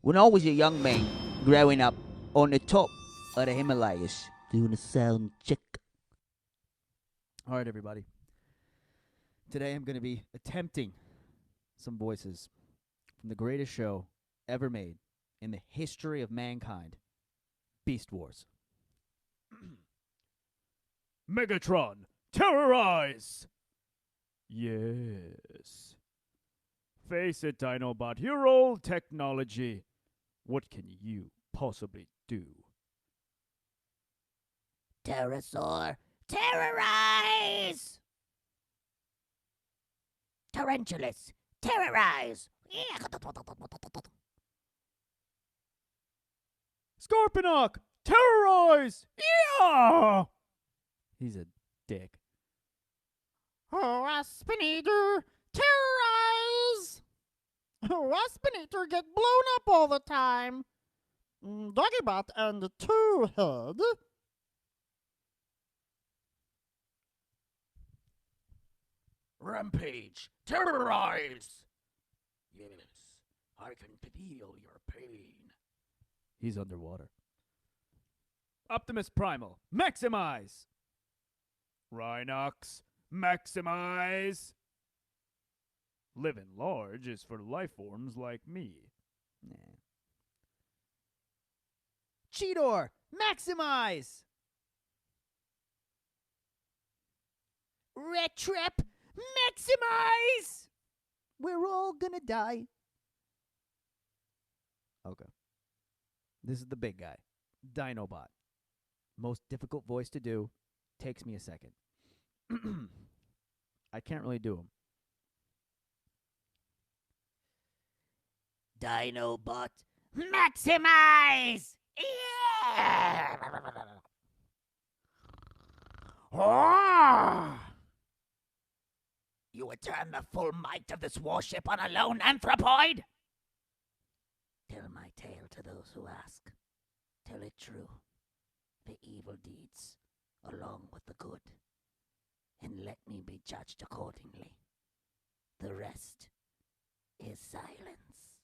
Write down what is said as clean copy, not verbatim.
When I was a young man growing up on the top of the Himalayas doing a sound check. All right, everybody. Today I'm going to be attempting some voices from the greatest show ever made in the history of mankind, Beast Wars. Megatron, terrorize! Yes. Face it, Dinobot, your old technology. What can you possibly do? Pterosaur, terrorize! Tarantulas, terrorize! Scorponok, terrorize! Yeah! He's a dick. Waspinator, terrorize! Waspinator get blown up all the time. Doggybot and Two-Head. Rampage, terrorize! Yes, I can feel your pain. He's underwater. Optimus Primal, maximize! Rhinox, maximize! Living large is for life forms like me. Nah. Cheetor, maximize! Retrip, maximize! We're all gonna die. Okay. This is the big guy, Dinobot. Most difficult voice to do. Takes me a second. I can't really do him. Dinobot, maximize! Yeah! You would turn the full might of this warship on a lone anthropoid? Tell my tale to those who ask. Tell it true. The evil deeds, along with the good. And let me be judged accordingly. The rest is silence.